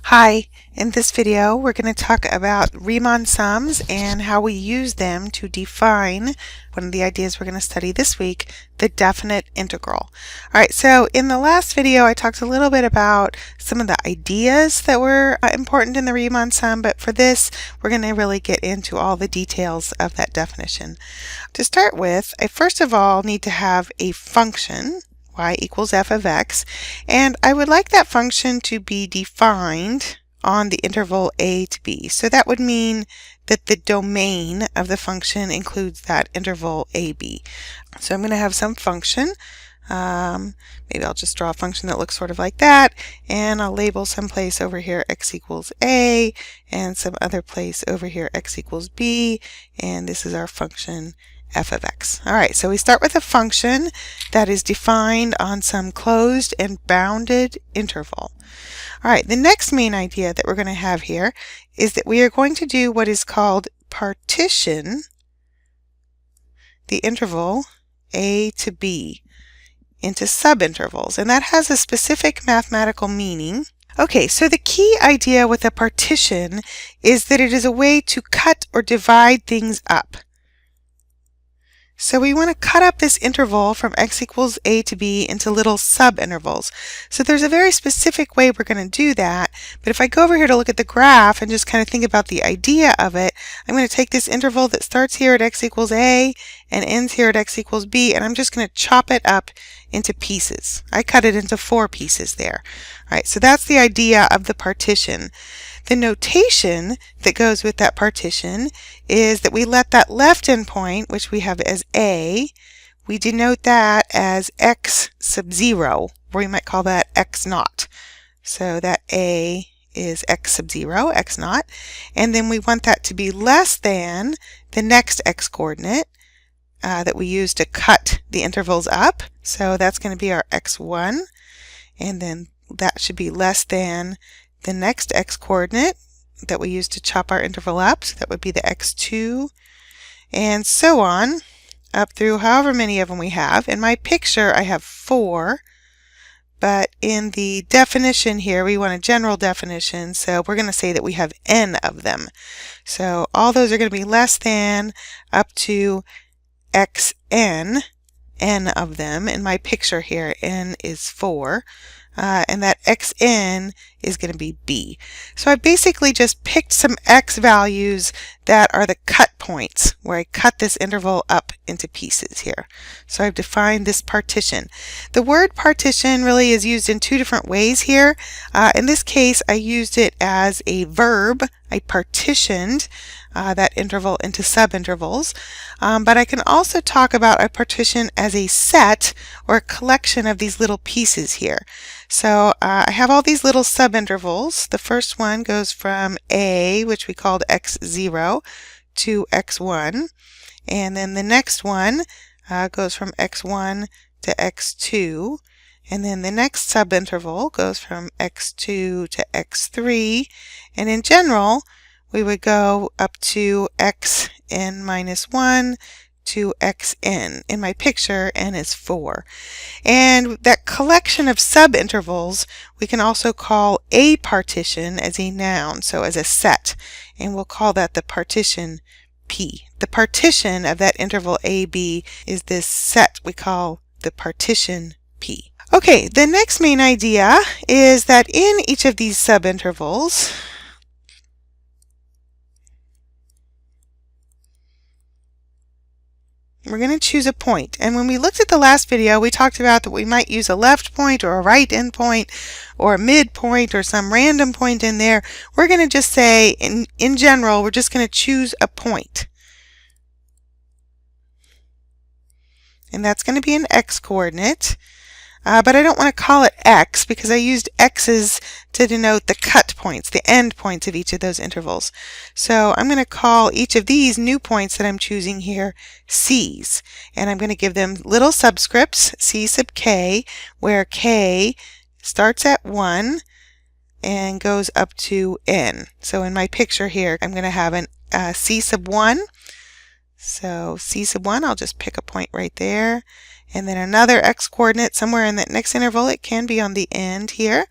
Hi, in this video we're going to talk about Riemann sums and how we use them to define one of the ideas we're going to study this week, the definite integral. Alright, so in the last video I talked a little bit about some of the ideas that were important in the Riemann sum, but for this we're going to really get into all the details of that definition. To start with, I first of all need to have a function y equals f of x, and I would like that function to be defined on the interval a to b. So that would mean that the domain of the function includes that interval ab. So I'm going to have some function. Maybe I'll just draw a function that looks sort of like that, and I'll label some place over here x equals a, and some other place over here x equals b, and this is our function f of x. Alright, so we start with a function that is defined on some closed and bounded interval. Alright, the next main idea that we're going to have here is that we are going to do what is called partition the interval a to b into subintervals, and that has a specific mathematical meaning. Okay, so the key idea with a partition is that it is a way to cut or divide things up. So we want to cut up this interval from x equals a to b into little subintervals. So there's a very specific way we're going to do that, but if I go over here to look at the graph and just kind of think about the idea of it, I'm going to take this interval that starts here at x equals a and ends here at x equals b, and I'm just going to chop it up into pieces. I cut it into 4 pieces there. All right, so that's the idea of the partition. The notation that goes with that partition is that we let that left endpoint, which we have as a, we denote that as x sub 0, or we might call that x naught. So that a is x sub 0, x naught, and then we want that to be less than the next x coordinate that we use to cut the intervals up. So that's going to be our x1, and then that should be less than the next x coordinate that we use to chop our interval up, so that would be the x2, and so on up through however many of them we have. In my picture I have 4, but in the definition here we want a general definition, so we're going to say that we have n of them. So all those are going to be less than up to xn, n of them. In my picture here n is 4. And that xn is going to be b. So I basically just picked some x values that are the cut points where I cut this interval up into pieces here. So I've defined this partition. The word partition really is used in 2 different ways here. In this case I used it as a verb. I partitioned that interval into subintervals, but I can also talk about a partition as a set or a collection of these little pieces here. So I have all these little subintervals. The first one goes from a, which we called x0, to x1, and then the next one goes from x1 to x2, and then the next subinterval goes from x2 to x3, and in general we would go up to xn minus 1 to xn. In my picture, n is 4. And that collection of subintervals we can also call a partition as a noun, so as a set, and we'll call that the partition P. The partition of that interval AB is this set we call the partition P. Okay, the next main idea is that in each of these subintervals we're going to choose a point. And when we looked at the last video, we talked about that we might use a left point or a right endpoint or a midpoint or some random point in there. We're going to just say, in general, we're just going to choose a point. And that's going to be an x coordinate. But I don't want to call it x because I used x's to denote the cut points, the end points of each of those intervals. So I'm going to call each of these new points that I'm choosing here c's. And I'm going to give them little subscripts, c sub k, where k starts at 1 and goes up to n. So in my picture here, I'm going to have an c sub 1. So c sub 1, I'll just pick a point right there. And then another x coordinate somewhere in that next interval. It can be on the end here.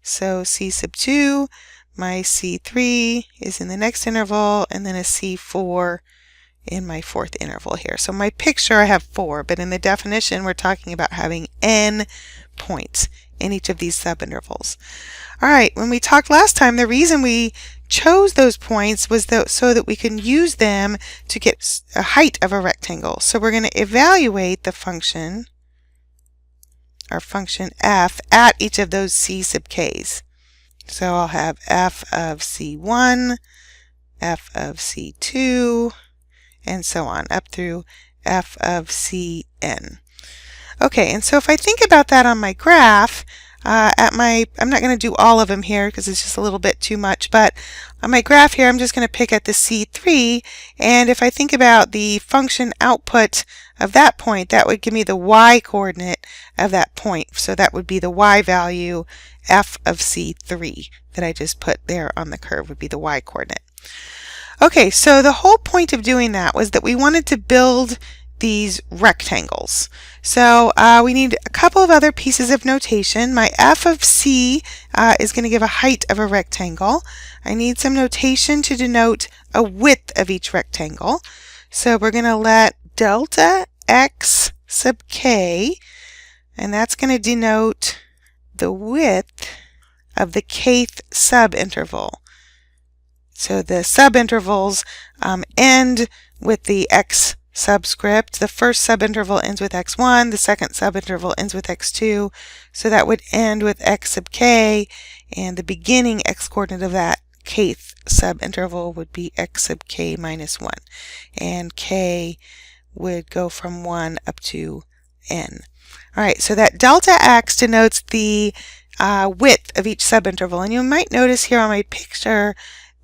So C sub 2, my C3 is in the next interval, and then a C4 in my fourth interval here. So my picture I have 4, but in the definition we're talking about having n points in each of these subintervals. All right, when we talked last time, the reason we chose those points was so that we can use them to get a height of a rectangle. So we're going to evaluate the function, our function f, at each of those c sub k's. So I'll have f of c1, f of c2, and so on, up through f of cn. Okay, and so if I think about that on my graph, I'm not going to do all of them here because it's just a little bit too much, but on my graph here I'm just going to pick at the C3, and if I think about the function output of that point, that would give me the y coordinate of that point. So that would be the y value f of C3 that I just put there on the curve would be the y coordinate. Okay, so the whole point of doing that was that we wanted to build these rectangles. So we need a couple of other pieces of notation. My f of c is going to give a height of a rectangle. I need some notation to denote a width of each rectangle. So we're going to let delta x sub k, and that's going to denote the width of the kth subinterval. So the subintervals end with the x subscript. The first subinterval ends with x1, the second subinterval ends with x2, so that would end with x sub k, and the beginning x-coordinate of that kth subinterval would be x sub k minus 1, and k would go from 1 up to n. Alright, so that delta x denotes the width of each subinterval, and you might notice here on my picture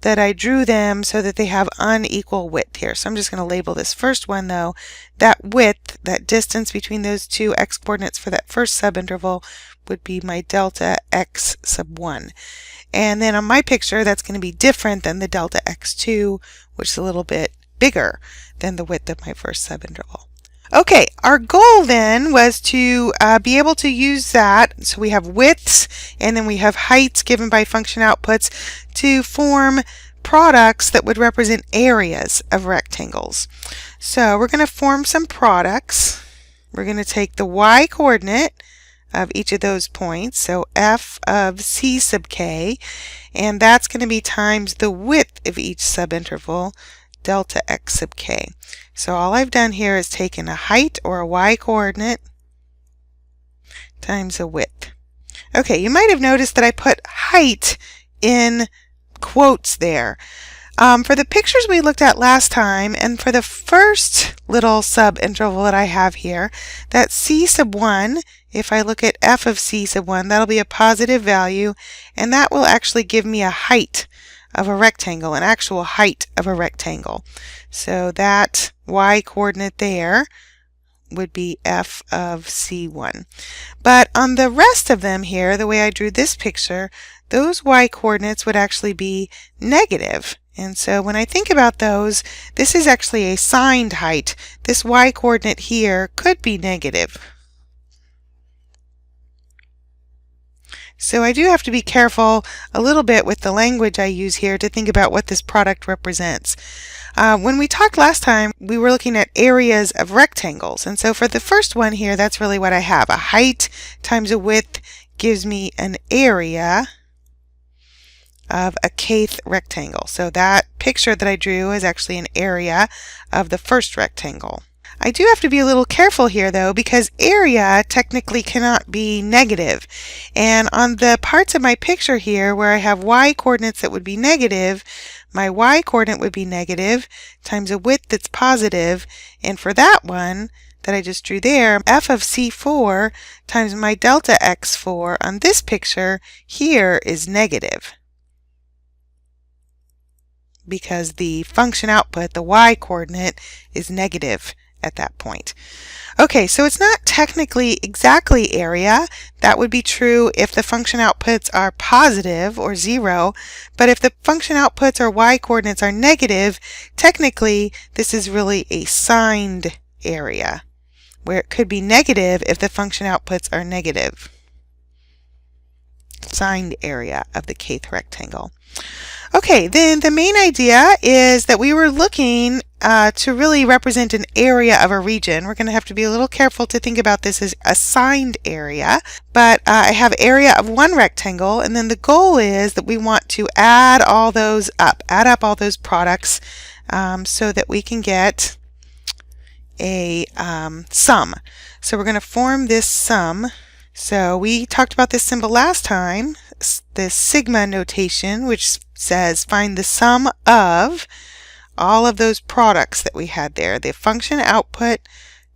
that I drew them so that they have unequal width here. So I'm just going to label this first one though. That width, that distance between those two x-coordinates for that first subinterval would be my delta x sub 1. And then on my picture that's going to be different than the delta x2, which is a little bit bigger than the width of my first subinterval. Okay, our goal then was to be able to use that, so we have widths and then we have heights given by function outputs to form products that would represent areas of rectangles. So we're going to form some products. We're going to take the y coordinate of each of those points, so f of c sub k, and that's going to be times the width of each subinterval, delta x sub k. So all I've done here is taken a height or a y coordinate times a width. Okay, you might have noticed that I put height in quotes there. For the pictures we looked at last time, and for the first little subinterval that I have here, that c sub 1, if I look at f of c sub 1, that'll be a positive value, and that will actually give me a height of a rectangle, an actual height of a rectangle. So that y coordinate there would be f of c1. But on the rest of them here, the way I drew this picture, those y coordinates would actually be negative. And so when I think about those, this is actually a signed height. This y coordinate here could be negative. So I do have to be careful a little bit with the language I use here to think about what this product represents. When we talked last time, we were looking at areas of rectangles. And so for the first one here, that's really what I have. A height times a width gives me an area of a kth rectangle. So that picture that I drew is actually an area of the first rectangle. I do have to be a little careful here though, because area technically cannot be negative. And on the parts of my picture here where I have y coordinates that would be negative, my y coordinate would be negative times a width that's positive, and for that one that I just drew there, f of c4 times my delta x4 on this picture here is negative, because the function output, the y coordinate, is negative at that point. Okay, so it's not technically exactly area. That would be true if the function outputs are positive or 0, but if the function outputs or y coordinates are negative, technically this is really a signed area, where it could be negative if the function outputs are negative. signed area of the kth rectangle. Okay, then the main idea is that we were looking to really represent an area of a region. We're going to have to be a little careful to think about this as a signed area, but I have area of one rectangle, and then the goal is that we want to add all those up, add up all those products so that we can get a sum. So we're going to form this sum. So we talked about this symbol last time, this sigma notation, which says find the sum of all of those products that we had there, the function output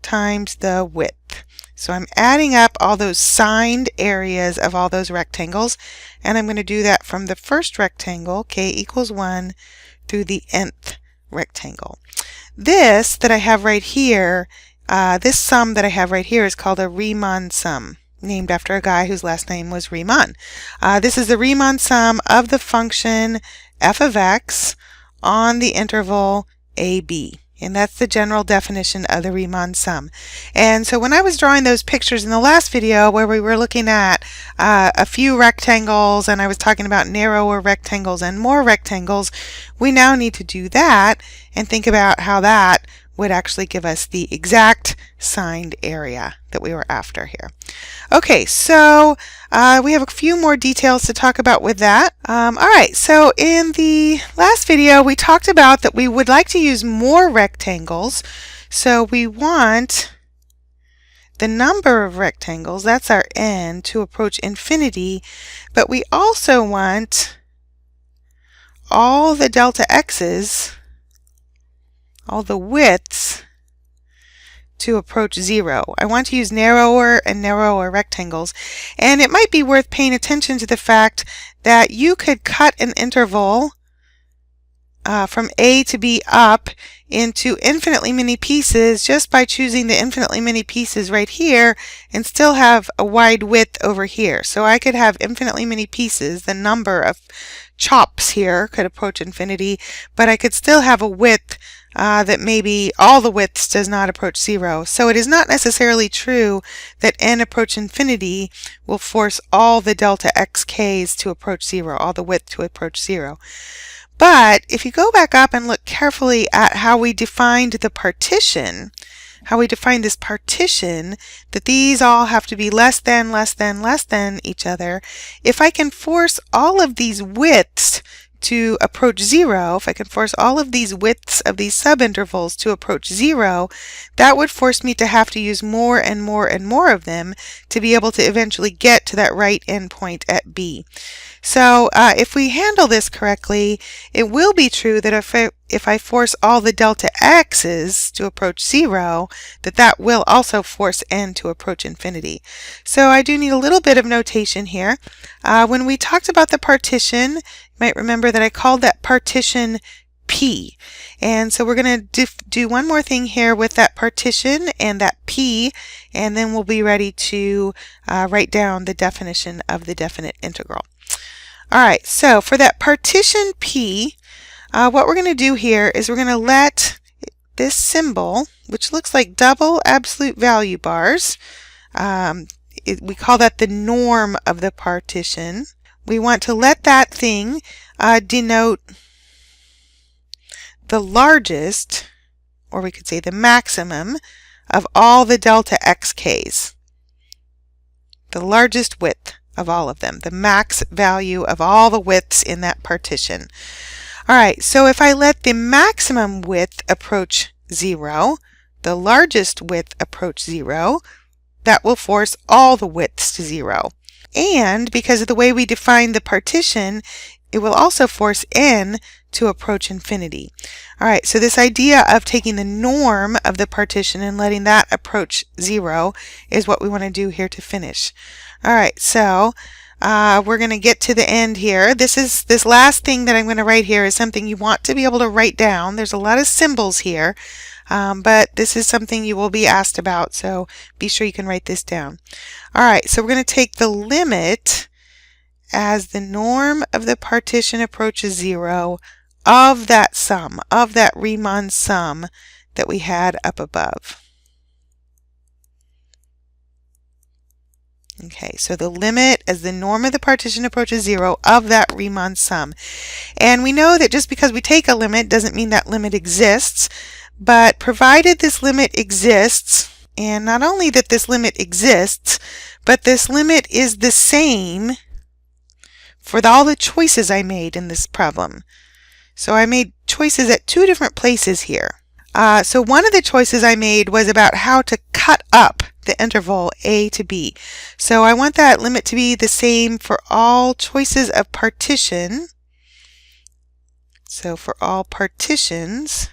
times the width. So I'm adding up all those signed areas of all those rectangles, and I'm going to do that from the first rectangle, k equals 1, through the nth rectangle. This that I have right here, this sum that I have right here is called a Riemann sum, named after a guy whose last name was Riemann. This is the Riemann sum of the function f of x on the interval ab. And that's the general definition of the Riemann sum. And so when I was drawing those pictures in the last video where we were looking at a few rectangles, and I was talking about narrower rectangles and more rectangles, we now need to do that and think about how that would actually give us the exact signed area that we were after here. Okay, so we have a few more details to talk about with that. Alright, so in the last video we talked about that we would like to use more rectangles. So we want the number of rectangles, that's our n, to approach infinity, but we also want all the delta x's, all the widths, to approach 0. I want to use narrower and narrower rectangles, and it might be worth paying attention to the fact that you could cut an interval from A to B up into infinitely many pieces just by choosing the infinitely many pieces right here and still have a wide width over here. So I could have infinitely many pieces, the number of chops here could approach infinity, but I could still have a width that maybe all the widths does not approach 0. So it is not necessarily true that n approach infinity will force all the delta xk's to approach 0, all the width to approach 0. But if you go back up and look carefully at how we defined the partition, how we defined this partition, that these all have to be less than each other, if I can force all of these widths to approach 0, if I can force all of these widths of these subintervals to approach 0, that would force me to have to use more and more and more of them to be able to eventually get to that right endpoint at B. So if we handle this correctly, it will be true that if I force all the delta x's to approach 0, that will also force n to approach infinity. So I do need a little bit of notation here. When we talked about the partition, you might remember that I called that partition P. And so we're going to do one more thing here with that partition and that P, and then we'll be ready to write down the definition of the definite integral. Alright, so for that partition P, what we're going to do here is we're going to let this symbol, which looks like double absolute value bars, we call that the norm of the partition. We want to let that thing denote the largest, or we could say the maximum, of all the delta xk's. The largest width of all of them, the max value of all the widths in that partition. Alright, so if I let the maximum width approach 0, the largest width approach 0, that will force all the widths to 0. And because of the way we define the partition, it will also force n to approach infinity. Alright, so this idea of taking the norm of the partition and letting that approach 0 is what we want to do here to finish. Alright, so we're going to get to the end here. This last thing that I'm going to write here is something you want to be able to write down. There's a lot of symbols here, but this is something you will be asked about, so be sure you can write this down. Alright, so we're going to take the limit as the norm of the partition approaches 0 of that sum, of that Riemann sum that we had up above. Okay, so the limit as the norm of the partition approaches 0 of that Riemann sum. And we know that just because we take a limit doesn't mean that limit exists, but provided this limit exists, and not only that this limit exists, but this limit is the same for all the choices I made in this problem. So I made choices at two different places here. So one of the choices I made was about how to cut up the interval a to b. So I want that limit to be the same for all choices of partition. So for all partitions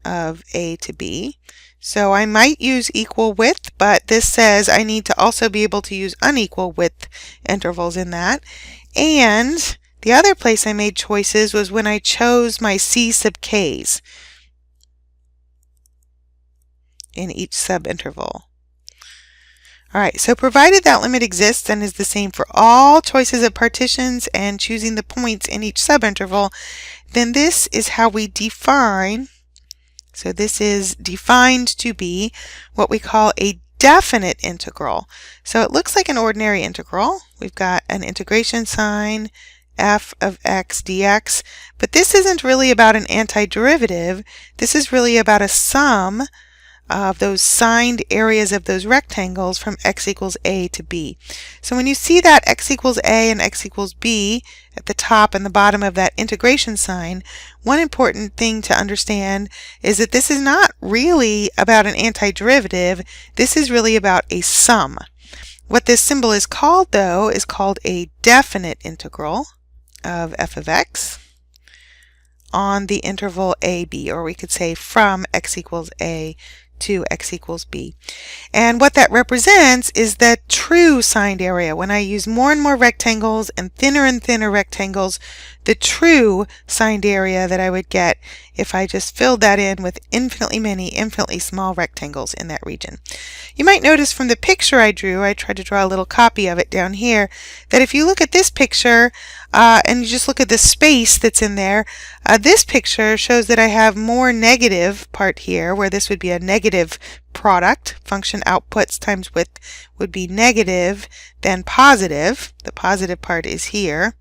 of a to b. So I might use equal width, but this says I need to also be able to use unequal width intervals in that. And the other place I made choices was when I chose my c sub k's in each subinterval. Alright, so provided that limit exists and is the same for all choices of partitions and choosing the points in each subinterval, then this is how we define, so this is defined to be what we call a definite integral. So it looks like an ordinary integral. We've got an integration sign, f of x dx, but this isn't really about an antiderivative. This is really about a sum of those signed areas of those rectangles from x equals a to b. So when you see that x equals a and x equals b at the top and the bottom of that integration sign, one important thing to understand is that this is not really about an antiderivative. This is really about a sum. What this symbol is called, though, is called a definite integral of f of x on the interval a, b, or we could say from x equals a to x equals b. And what that represents is the true signed area. When I use more and more rectangles and thinner rectangles, the true signed area that I would get if I just filled that in with infinitely many, infinitely small rectangles in that region. You might notice from the picture I drew, I tried to draw a little copy of it down here, that if you look at this picture and you just look at the space that's in there, this picture shows that I have more negative part here, where this would be a negative product. Function outputs times width would be negative than positive. The positive part is here.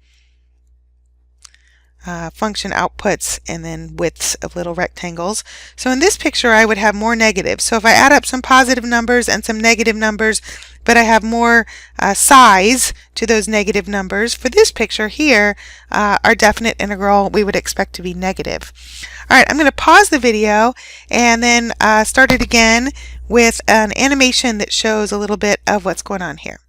Function outputs and then widths of little rectangles. So in this picture I would have more negatives. So if I add up some positive numbers and some negative numbers, but I have more size to those negative numbers, for this picture here, our definite integral we would expect to be negative. Alright, I'm going to pause the video and then start it again with an animation that shows a little bit of what's going on here.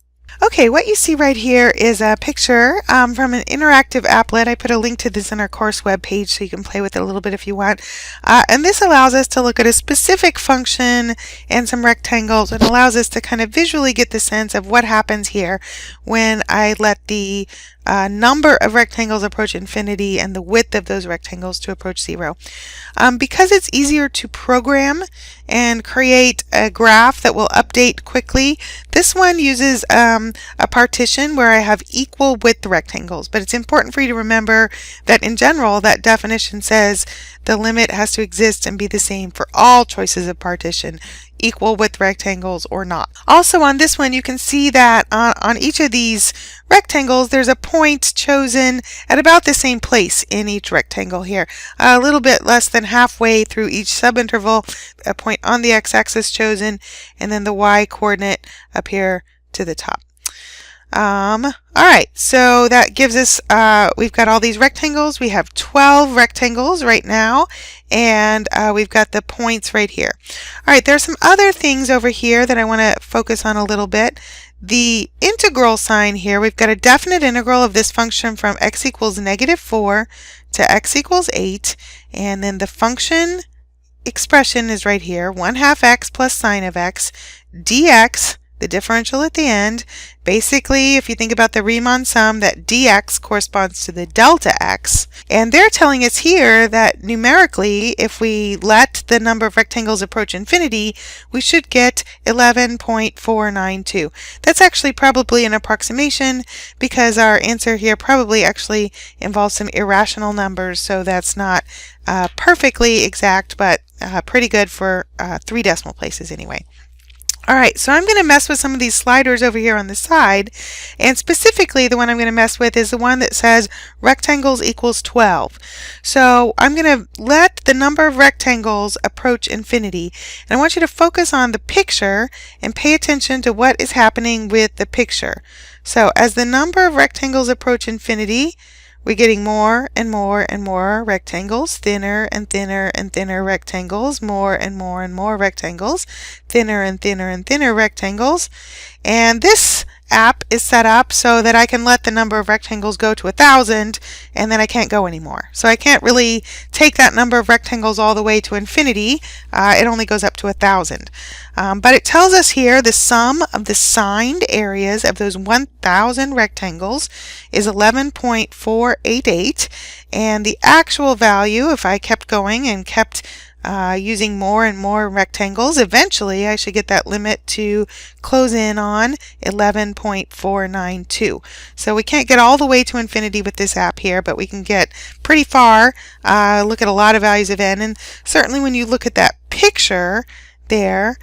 Okay, what you see right here is a picture from an interactive applet. I put a link to this in our course webpage so you can play with it a little bit if you want. And this allows us to look at a specific function and some rectangles. It allows us to kind of visually get the sense of what happens here when I let the number of rectangles approach infinity and the width of those rectangles to approach 0. Because it's easier to program and create a graph that will update quickly, this one uses a partition where I have equal width rectangles. But it's important for you to remember that in general that definition says the limit has to exist and be the same for all choices of partition, equal width rectangles or not. Also on this one you can see that on each of these rectangles there's a point chosen at about the same place in each rectangle here. A little bit less than halfway through each subinterval, a point on the x-axis chosen, and then the y coordinate up here to the top. Alright, so that gives us, we've got all these rectangles. We have 12 rectangles right now, and we've got the points right here. Alright, there's some other things over here that I want to focus on a little bit. The integral sign here, we've got a definite integral of this function from x equals -4 to x equals 8, and then the function expression is right here, 1/2 x plus sine of x dx, the differential at the end. Basically, if you think about the Riemann sum, that dx corresponds to the delta x. And they're telling us here that numerically, if we let the number of rectangles approach infinity, we should get 11.492. That's actually probably an approximation because our answer here probably actually involves some irrational numbers, so that's not perfectly exact, but pretty good for 3 decimal places anyway. Alright, so I'm going to mess with some of these sliders over here on the side, and specifically the one I'm going to mess with is the one that says rectangles equals 12. So I'm going to let the number of rectangles approach infinity, and I want you to focus on the picture and pay attention to what is happening with the picture. So as the number of rectangles approach infinity, we're getting more and more and more rectangles, thinner and thinner and thinner rectangles, more and more and more rectangles, thinner and thinner and thinner rectangles. And this app is set up so that I can let the number of rectangles go to 1,000 and then I can't go anymore. So I can't really take that number of rectangles all the way to infinity. It only goes up to 1,000. But it tells us here the sum of the signed areas of those 1,000 rectangles is 11.488, and the actual value, if I kept going and kept using more and more rectangles, eventually I should get that limit to close in on 11.492. So we can't get all the way to infinity with this app here, but we can get pretty far, look at a lot of values of n, and certainly when you look at that picture there,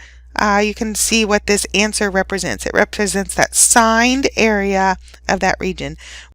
you can see what this answer represents. It represents that signed area of that region.